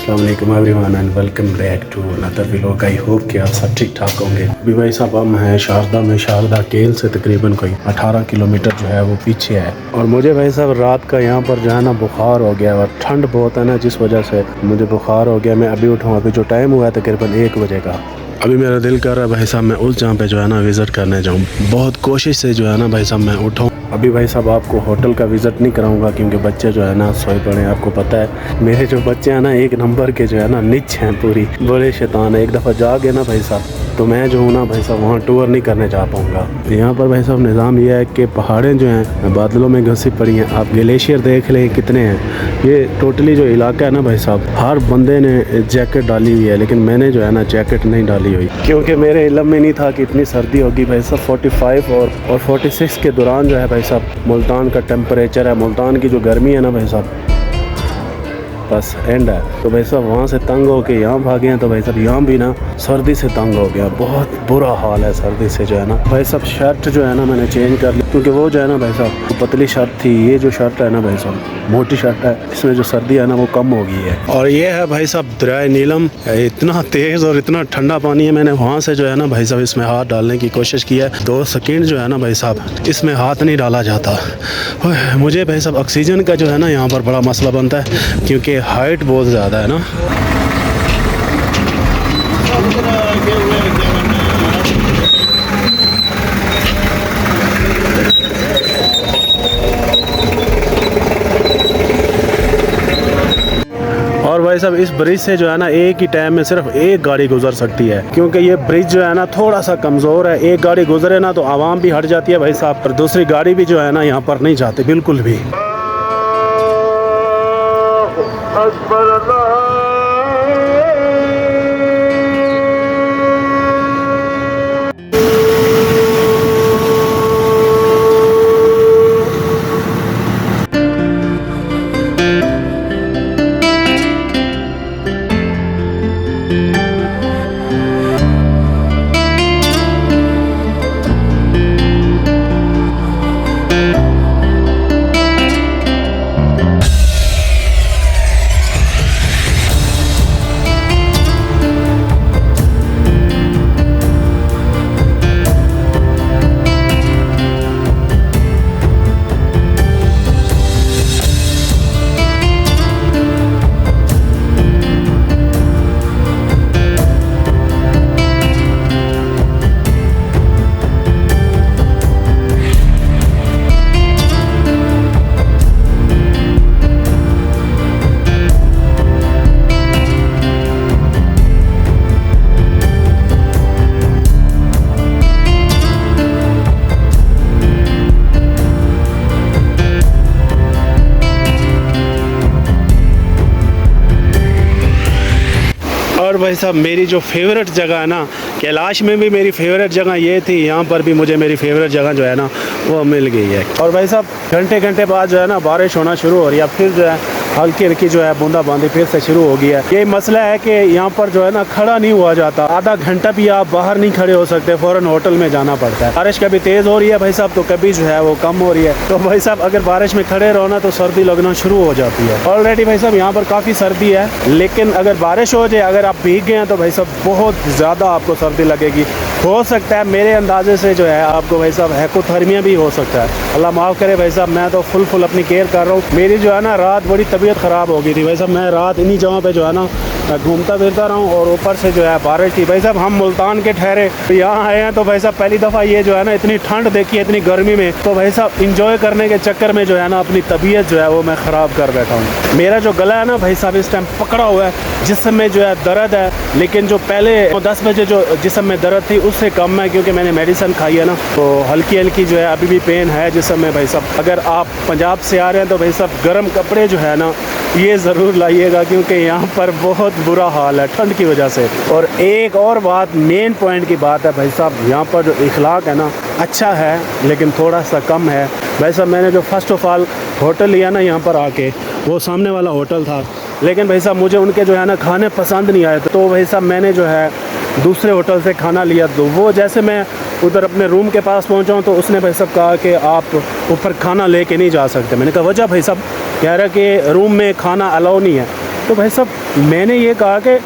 अस्सलामुअलैकुम everyone and welcome back to another vlog. I hope कि आप सब ठीक ठाक होंगे। अभी भाई साहब हम हैं शारदा में। शारदा केल से तकरीबन कोई 18 किलोमीटर जो है वो पीछे है। और मुझे भाई साहब रात का यहाँ पर जो है ना बुखार हो गया और ठंड बहुत है ना, जिस वजह से मुझे बुखार हो गया। मैं अभी उठाऊँ, अभी जो टाइम हुआ है तकरीबन 1 बजे का। अभी मेरा दिल कर रहा है भाई साहब मैं उस जगह पे जो है ना विज़िट करने जाऊँ। बहुत कोशिश से जो है ना भाई साहब मैं उठाऊँ। अभी भाई साहब आपको होटल का विज़िट नहीं कराऊंगा क्योंकि बच्चे जो है ना सोए पड़े हैं। आपको पता है मेरे जो बच्चे हैं ना एक नंबर के जो है ना निच हैं, पूरी बड़े शैतान है। एक दफ़ा जागे ना भाई साहब तो मैं जो हूँ ना भाई साहब वहाँ टूर नहीं करने जा पाऊँगा। यहाँ पर भाई साहब निज़ाम यह है कि पहाड़ें जो हैं बादलों में घसी पड़ी हैं। आप ग्लेशियर देख लें कितने हैं। ये टोटली जो इलाका है ना भाई साहब, हर बंदे ने जैकेट डाली हुई है, लेकिन मैंने जो है ना जैकेट नहीं डाली हुई क्योंकि मेरे इल्म में नहीं था कि इतनी सर्दी होगी भाई साहब। 45 और 46 के दौरान जो है भाई साहब मुल्तान का टेम्परेचर है। मुल्तान की जो गर्मी है ना भाई साहब बस एंड है। तो भाई साहब वहाँ से तंग हो के यहाँ भागे हैं तो भाई साहब यहाँ भी ना सर्दी से तंग हो गया। बहुत बुरा हाल है सर्दी से जो है ना भाई साहब। शर्ट जो है ना मैंने चेंज कर ली क्योंकि वो जो है ना भाई साहब तो पतली शर्ट थी। ये जो शर्ट है ना भाई साहब मोटी शर्ट है, इसमें जो सर्दी है ना वो कम हो गई है। और ये है भाई साहब दरियाए नीलम। इतना तेज़ और इतना ठंडा पानी है। मैंने वहाँ से जो है ना भाई साहब इसमें हाथ डालने की कोशिश की है। 2 सेकेंड जो है ना भाई साहब इसमें हाथ नहीं डाला जाता। मुझे भाई साहब ऑक्सीजन का जो है ना यहाँ पर बड़ा मसला बनता है क्योंकि हाइट बहुत ज़्यादा है ना। और भाई साहब इस ब्रिज से जो है ना एक ही टाइम में सिर्फ एक गाड़ी गुजर सकती है क्योंकि ये ब्रिज जो है ना थोड़ा सा कमज़ोर है। एक गाड़ी गुजरे ना तो आवाम भी हट जाती है भाई साहब, पर दूसरी गाड़ी भी जो है ना यहाँ पर नहीं जाती बिल्कुल भी। और भाई साहब मेरी जो फेवरेट जगह है ना, कैलाश में भी मेरी फेवरेट जगह ये थी, यहाँ पर भी मुझे मेरी फेवरेट जगह जो है ना वो मिल गई है। और भाई साहब घंटे बाद जो है ना बारिश होना शुरू हो रही है। फिर जो है हल्की हल्की जो है बूंदाबांदी फिर से शुरू हो गई है। ये मसला है कि यहाँ पर जो है ना खड़ा नहीं हुआ जाता। आधा घंटा भी आप बाहर नहीं खड़े हो सकते, फ़ौरन होटल में जाना पड़ता है। बारिश कभी तेज़ हो रही है भाई साहब तो कभी जो है वो कम हो रही है। तो भाई साहब अगर बारिश में खड़े रहो ना तो सर्दी लगना शुरू हो जाती है। ऑलरेडी भाई साहब यहाँ पर काफ़ी सर्दी है, लेकिन अगर बारिश हो जाए, अगर आप भीग गए हैं तो भाई साहब बहुत ज़्यादा आपको सर्दी लगेगी। हो सकता है मेरे अंदाजे से जो है आपको भाई साहब हाइपोथर्मिया भी हो सकता है। अल्लाह माफ़ करे भाई साहब, मैं तो फुल अपनी केयर कर रहा हूँ। मेरी जो है ना रात बड़ी तबीयत ख़राब हो गई थी भाई साहब। मैं रात इन्हीं जगहों पे जो है ना घूमता फिरता रहा हूँ और ऊपर से जो है बारिश थी भाई साहब। हम मुल्तान के ठहरे तो यहाँ आए हैं तो भाई साहब पहली दफ़ा ये जो है ना इतनी ठंड देखी है इतनी गर्मी में, तो भाई साहब इंजॉय करने के चक्कर में जो है ना अपनी तबीयत जो है वो मैं ख़राब कर बैठा हूँ। मेरा जो गला है ना भाई साहब इस टाइम पकड़ा हुआ है, जिस्म में जो है दर्द है, लेकिन जो पहले 10 बजे जो जिस्म में दर्द थी उससे कम है क्योंकि मैंने मेडिसिन खाई है ना, तो हल्की हल्की जो है अभी भी पेन है जिस्म में भाई साहब। अगर आप पंजाब से आ रहे हैं तो भाई साहब गर्म कपड़े जो है ना ये ज़रूर लाइएगा क्योंकि यहाँ पर बहुत बुरा हाल है ठंड की वजह से। और एक और बात, मेन पॉइंट की बात है भाई साहब, यहाँ पर जो इखलाक है ना अच्छा है लेकिन थोड़ा सा कम है भाई साहब। मैंने जो फर्स्ट ऑफ ऑल होटल लिया ना यहाँ पर आके, वो सामने वाला होटल था, लेकिन भाई साहब मुझे उनके जो है ना खाने पसंद नहीं आए, तो भाई साहब मैंने जो है दूसरे होटल से खाना लिया। तो वो जैसे मैं उधर अपने रूम के पास पहुंचा हूं तो उसने भाई साहब कहा कि आप ऊपर खाना लेके नहीं जा सकते। मैंने कहा वजह? भाई साहब कह रहा कि रूम में खाना अलाउ नहीं है। तो भाई साहब मैंने ये कहा कि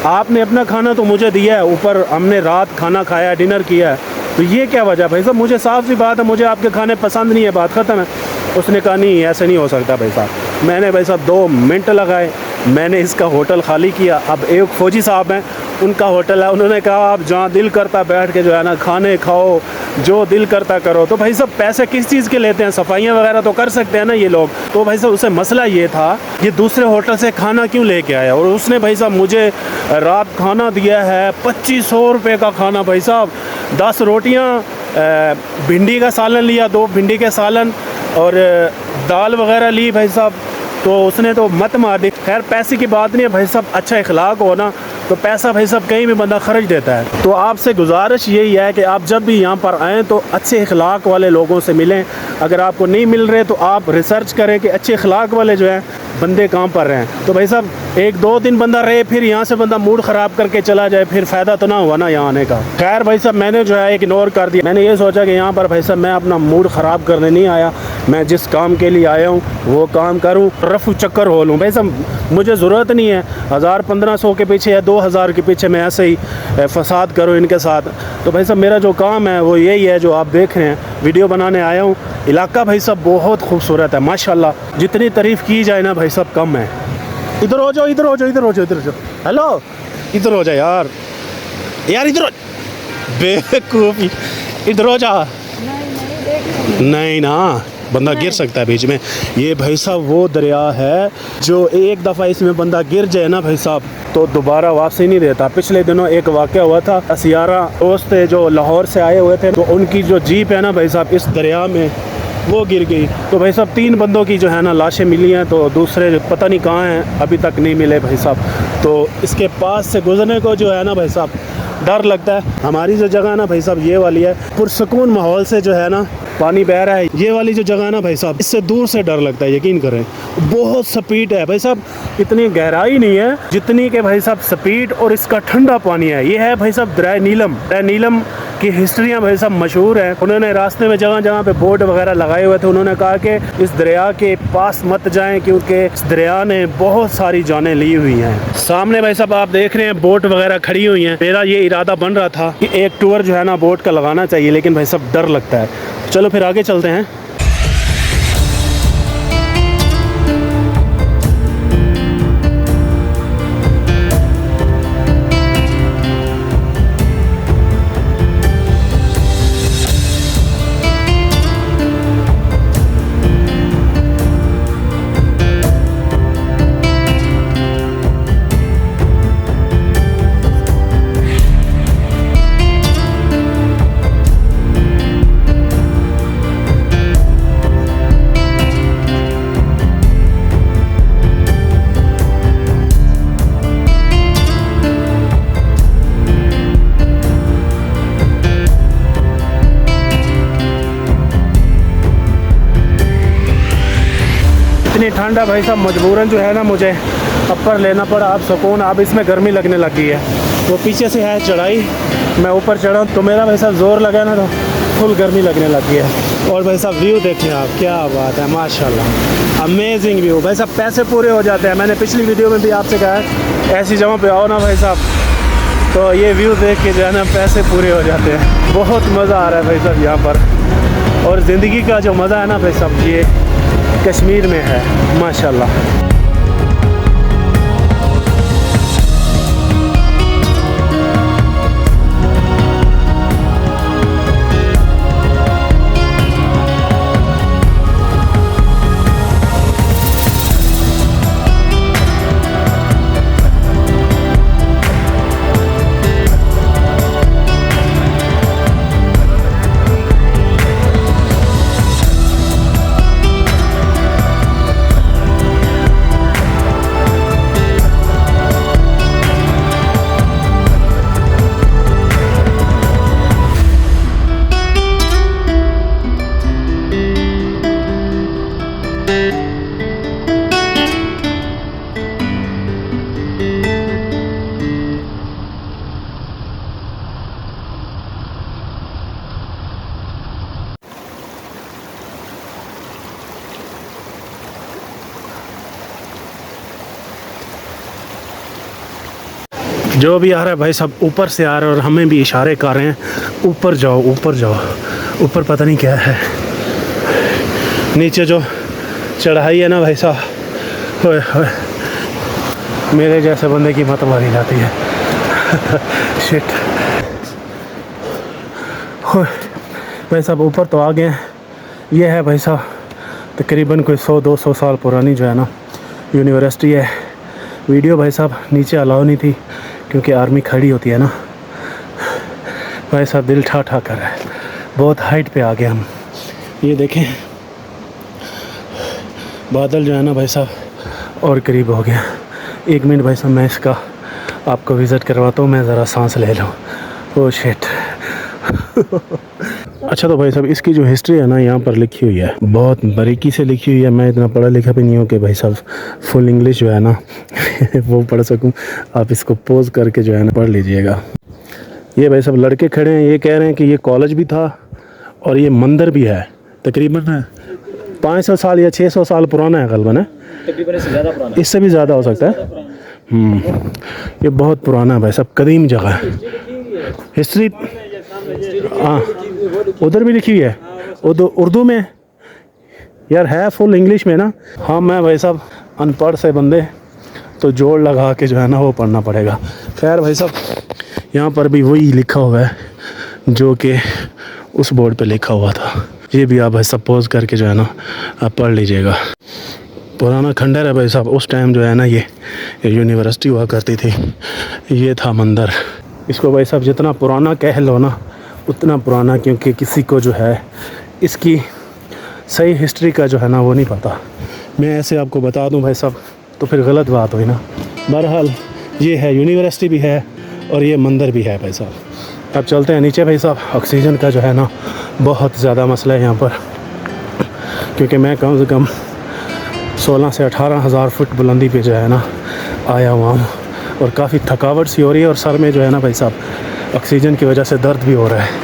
आपने अपना खाना तो मुझे दिया है, ऊपर हमने रात खाना खाया, डिनर किया है, तो ये क्या वजह? भाई साहब मुझे साफ सी बात है, मुझे आपके खाने पसंद नहीं है, बात ख़त्म है। उसने कहा नहीं ऐसे नहीं हो सकता भाई साहब। मैंने भाई साहब 2 मिनट लगाए, मैंने इसका होटल खाली किया। अब एक फ़ौजी साहब हैं, उनका होटल है, उन्होंने कहा आप जहाँ दिल करता बैठ के जो है ना खाने खाओ, जो दिल करता करो। तो भाई साहब पैसे किस चीज़ के लेते हैं? सफाइयाँ वगैरह तो कर सकते हैं ना ये लोग। तो भाई साहब उससे मसला ये था ये दूसरे होटल से खाना क्यों लेके आया, और उसने भाई साहब मुझे रात खाना दिया है 2500 रुपये का खाना भाई साहब। 10 रोटियाँ, भिंडी का सालन लिया, 2 भिंडी के सालन और दाल वगैरह ली भाई साहब। तो उसने तो मत मार दी। खैर पैसे की बात नहीं है भाई साहब, अच्छा इखलाक हो ना तो पैसा भाई साहब कहीं भी बंदा खर्च देता है। तो आपसे गुजारिश यही है कि आप जब भी यहाँ पर आएँ तो अच्छे इखलाक वाले लोगों से मिलें। अगर आपको नहीं मिल रहे तो आप रिसर्च करें कि अच्छे इखलाक वाले जो हैं बंदे कहाँ पर हैं। तो भाई साहब 1-2 दिन बंदा रहे, फिर यहाँ से बंदा मूड ख़राब करके चला जाए, फिर फ़ायदा तो ना हुआ ना यहाँ आने का। खैर भाई साहब मैंने जो है इग्नोर कर दिया। मैंने ये सोचा कि यहाँ पर भाई साहब मैं अपना मूड ख़राब करने नहीं आया, मैं जिस काम के लिए आया हूँ वो काम करूँ, रफू चक्कर हो लूँ। भाई साहब मुझे ज़रूरत नहीं है 1000-1500 के पीछे या 2000 के पीछे मैं ऐसे ही फसाद करूँ इनके साथ। तो भाई साहब मेरा जो काम है वो यही है जो आप देख रहे हैं, वीडियो बनाने आया हूँ। इलाका भाई साहब बहुत खूबसूरत है माशाल्लाह, जितनी तारीफ़ की जाए ना भाई साहब कम है। इधर हो जाओ, इधर हो जाओ, इधर हो जाओ, इधर हो जाओ। हेलो इधर हो जाए यार, यार इधर हो, बेवकूफ़ी, इधर हो जा। नहीं ना, बंदा गिर सकता है बीच में। ये भाई साहब वो दरिया है जो एक दफ़ा इसमें बंदा गिर जाए ना भाई साहब तो दोबारा वापसी नहीं देता। पिछले दिनों एक वाक़या हुआ था, असियारा दोस्त थे जो लाहौर से आए हुए थे, तो उनकी जो जीप है ना भाई साहब इस दरिया में वो गिर गई। तो भाई साहब 3 बंदों की जो है ना लाशें मिली हैं, तो दूसरे पता नहीं कहाँ हैं, अभी तक नहीं मिले भाई साहब। तो इसके पास से गुजरने को जो है ना भाई साहब डर लगता है। हमारी जो जगह ना भाई साहब ये वाली है, पुरसकून माहौल से जो है ना पानी बह रहा है। ये वाली जो जगह ना भाई साहब इससे दूर से डर लगता है, यकीन करें। बहुत स्पीड है भाई साहब, इतनी गहराई नहीं है जितनी के भाई साहब स्पीड, और इसका ठंडा पानी है। ये है भाई साहब दरिया नीलम। दरिया नीलम की हिस्ट्रियाँ भाई साहब मशहूर है। उन्होंने रास्ते में जगह जगह पे बोर्ड वगैरह लगाए हुए थे, उन्होंने कहा कि इस दरिया के पास मत जाएं क्योंकि इस दरिया ने बहुत सारी जानें ली हुई हैं। सामने भाई साहब आप देख रहे हैं बोट वगैरह खड़ी हुई हैं। मेरा ये इरादा बन रहा था कि एक टूर जो है ना बोट का लगाना चाहिए, लेकिन भाई साहब डर लगता है। चलो फिर आगे चलते हैं। इतनी ठंड है भाई साहब, मजबूरन जो है ना मुझे अपर लेना पड़ा। अब सुकून, अब इसमें गर्मी लगने लगी है। वो पीछे से है चढ़ाई, मैं ऊपर चढ़ा तो मेरा भाई साहब ज़ोर लगा ना तो फुल गर्मी लगने लगी है। और भाई साहब व्यू देखें आप, क्या बात है माशाल्लाह, अमेजिंग व्यू। भाई साहब पैसे पूरे हो जाते हैं। मैंने पिछली वीडियो में भी आपसे कहा है ऐसी जगह पे आओ ना भाई साहब तो ये व्यू देख के जो है ना पैसे पूरे हो जाते हैं। बहुत मज़ा आ रहा है भाई साहब यहाँ पर, और ज़िंदगी का जो मज़ा है ना भाई साहब ये कश्मीर में है माशाल्लाह। जो भी आ रहा है भाई सब ऊपर से आ रहा है और हमें भी इशारे कर रहे हैं ऊपर जाओ ऊपर जाओ। ऊपर पता नहीं क्या है, नीचे जो चढ़ाई है ना भाई साहब, होए होए, मेरे जैसे बंदे की मत मारी जाती है। शिट होए भाई साहब, ऊपर तो आ गए हैं। ये है भाई साहब तकरीबन कोई 100-200 साल पुरानी जो है ना यूनिवर्सिटी है। वीडियो भाई साहब नीचे अलाउ नहीं थी क्योंकि आर्मी खड़ी होती है ना। भाई साहब दिल ठा ठा कर रहा है, बहुत हाइट पे आ गए हम। ये देखें बादल जो है ना भाई साहब और करीब हो गया। 1 मिनट भाई साहब मैं इसका आपको विज़िट करवाता हूँ, मैं ज़रा सांस ले लूँ। Oh shit. अच्छा तो भाई साहब इसकी जो हिस्ट्री है ना यहाँ पर लिखी हुई है, बहुत बारीकी से लिखी हुई है। मैं इतना पढ़ा लिखा भी नहीं हूँ कि भाई साहब फुल इंग्लिश जो है ना वो पढ़ सकूँ। आप इसको पोज करके जो है ना पढ़ लीजिएगा। ये भाई साहब लड़के खड़े हैं, ये कह रहे हैं कि ये कॉलेज भी था और ये मंदिर भी है। तकरीबन 500 साल या 600 साल पुराना है गलबन है, तकरीबन इससे ज़्यादा पुराना, इससे भी ज़्यादा हो सकता है। ये बहुत पुराना है भाई साहब, कदीम जगह है। हिस्ट्री हाँ उधर भी लिखी हुई है, उर्दू में यार है, फुल इंग्लिश में ना। हाँ मैं भाई साहब अनपढ़ से बंदे तो जोड़ लगा के जो है ना वो पढ़ना पड़ेगा। खैर भाई साहब यहाँ पर भी वही लिखा हुआ है जो कि उस बोर्ड पे लिखा हुआ था। ये भी आप भाई साहब पोज करके जो है ना आप पढ़ लीजिएगा। पुराना खंडर है भाई साहब, उस टाइम जो है ना ये यूनिवर्सिटी हुआ करती थी। ये था मंदिर। इसको भाई साहब जितना पुराना कह लो ना उतना पुराना, क्योंकि किसी को जो है इसकी सही हिस्ट्री का जो है ना वो नहीं पता। मैं ऐसे आपको बता दूं भाई साहब तो फिर गलत बात हुई ना। बहरहाल ये है, यूनिवर्सिटी भी है और ये मंदिर भी है भाई साहब। अब चलते हैं नीचे भाई साहब। ऑक्सीजन का जो है ना बहुत ज़्यादा मसला है यहाँ पर, क्योंकि मैं कम से कम 16 से 18 हज़ार फुट बुलंदी पे जो है ना आया हुआ हूँ और काफ़ी थकावट सी हो रही है और सर में जो है ना भाई साहब ऑक्सीजन की वजह से दर्द भी हो रहा है।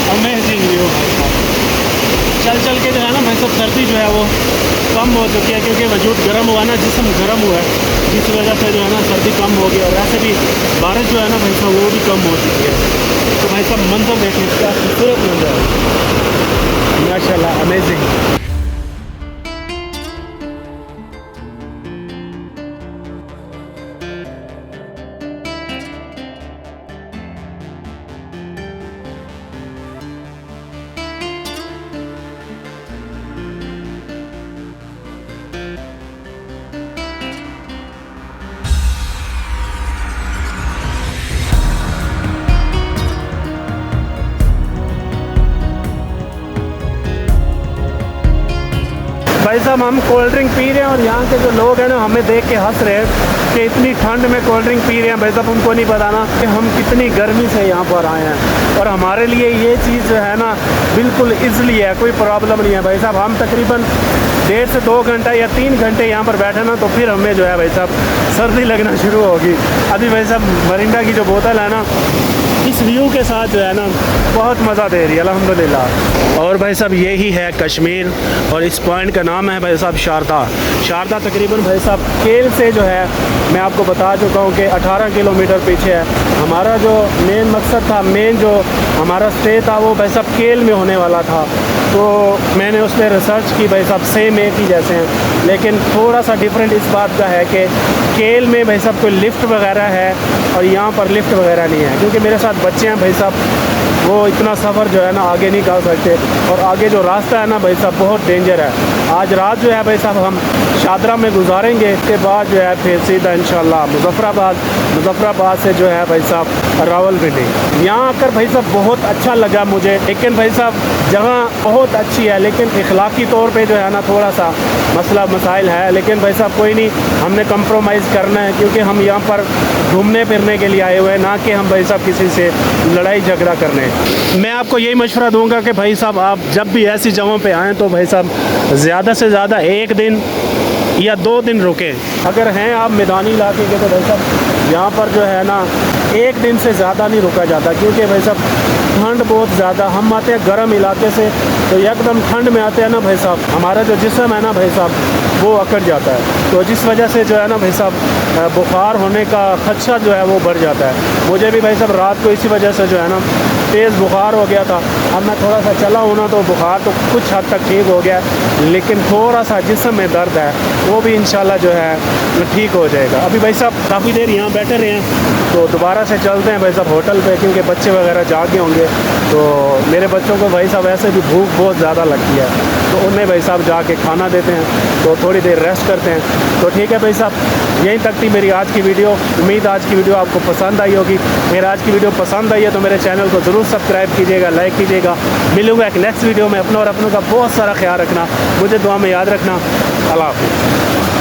अमेजिंग व्यू चल चल के जो है ना भाई सब सर्दी जो है वो कम हो चुकी है, क्योंकि वजूद गर्म हुआ ना, जिस्म गर्म हुआ है, जिस वजह से जो है ना सर्दी कम होगी। और वैसे भी बारिश जो है ना भाई साहब वो भी कम हो चुकी है। तो भाई साहब मंजर देखिए, क्या खूबसूरत मंजर है माशाल्लाह, अमेजिंग। भाई साहब हम कोल्ड ड्रिंक पी रहे हैं और यहाँ के जो लोग हैं ना हमें देख के हंस रहे हैं कि इतनी ठंड में कोल्ड ड्रिंक पी रहे हैं। भाई साहब उनको नहीं पता ना कि हम कितनी गर्मी से यहाँ पर आए हैं और हमारे लिए ये चीज़ जो है ना बिल्कुल ईज़िली है, कोई प्रॉब्लम नहीं है। भाई साहब हम तकरीबन 1.5 से 2 घंटा या 3 घंटे यहाँ पर बैठे ना तो फिर हमें जो है भाई साहब सर्दी लगना शुरू होगी। अभी भाई साहब मरिंडा की जो बोतल है ना इस व्यू के साथ जो है ना बहुत मज़ा दे रही है अल्हम्दुलिल्लाह। और भाई साहब यही है कश्मीर और इस पॉइंट का नाम है भाई साहब शारदा। शारदा तकरीबन भाई साहब केल से जो है मैं आपको बता चुका हूँ कि 18 किलोमीटर पीछे है। हमारा जो मेन मकसद था, मेन जो हमारा स्टे था वो भाई साहब केल में होने वाला था। तो मैंने उस पर रिसर्च की, भाई साहब सेम एक ही जैसे हैं, लेकिन थोड़ा सा डिफरेंट इस बात का है कि केल में भाई साहब कोई लिफ्ट वगैरह है और यहाँ पर लिफ्ट वगैरह नहीं है, क्योंकि मेरे साथ बच्चे हैं भाई साहब, वो इतना सफ़र जो है ना आगे नहीं कर सकते, और आगे जो रास्ता है ना भाई साहब बहुत डेंजर है। आज रात जो है भाई साहब हम शादरा में गुजारेंगे, इसके बाद जो है फिर सीधा इंशाल्लाह मुजफ्फराबाद से जो है भाई साहब रावलपिंडी। यहाँ आकर भाई साहब बहुत अच्छा लगा मुझे, लेकिन भाई साहब जगह बहुत अच्छी है, लेकिन इखलाकी तौर पे जो है ना थोड़ा सा मसला मसाइल है, लेकिन भाई साहब कोई नहीं, हमने कंप्रोमाइज़ करना है, क्योंकि हम यहाँ पर घूमने फिरने के लिए आए हुए हैं, ना कि हम भाई साहब किसी से लड़ाई झगड़ा करने। मैं आपको यही मशवरा दूंगा कि भाई साहब आप जब भी ऐसी जगहों पे आएँ तो भाई साहब ज़्यादा से ज़्यादा 1 दिन या 2 दिन रुकें। अगर हैं आप मैदानी इलाके के तो भाई साहब यहाँ पर जो है ना 1 दिन से ज़्यादा नहीं रुका जाता, क्योंकि भाई साहब ठंड बहुत ज़्यादा, हम आते हैं गर्म इलाके से, तो एकदम ठंड में आते हैं ना भाई साहब, हमारा जो जिस्म है ना भाई साहब वो अकड़ जाता है, तो जिस वजह से जो है ना भाई साहब बुखार होने का खदशा जो है वो बढ़ जाता है। मुझे भी भाई साहब रात को इसी वजह से जो है ना तेज़ बुखार हो गया था। अब मैं थोड़ा सा चला हूँ ना तो बुखार तो कुछ हद तक ठीक हो गया, लेकिन थोड़ा सा जिस्म में दर्द है, वो भी इंशाल्लाह जो है ठीक हो जाएगा। अभी भाई साहब काफ़ी देर यहाँ बैठे रहे हैं, तो दोबारा से चलते हैं भाई साहब होटल पे, क्योंकि बच्चे वगैरह जागे होंगे, तो मेरे बच्चों को भाई साहब ऐसे भी भूख बहुत ज़्यादा लगती है, तो उन्हें भाई साहब जाके खाना देते हैं, तो थोड़ी देर रेस्ट करते हैं। तो ठीक है भाई साहब, यहीं तक थी मेरी आज की वीडियो। उम्मीद आज की वीडियो आपको पसंद आई होगी। अगर आज की वीडियो पसंद आई है तो मेरे चैनल को ज़रूर सब्सक्राइब कीजिएगा, लाइक कीजिएगा। मिलूंगा एक नेक्स्ट वीडियो में। अपना और अपनों का बहुत सारा ख्याल रखना, मुझे दुआ में याद रखना। अल्लाह हाफ़िज़।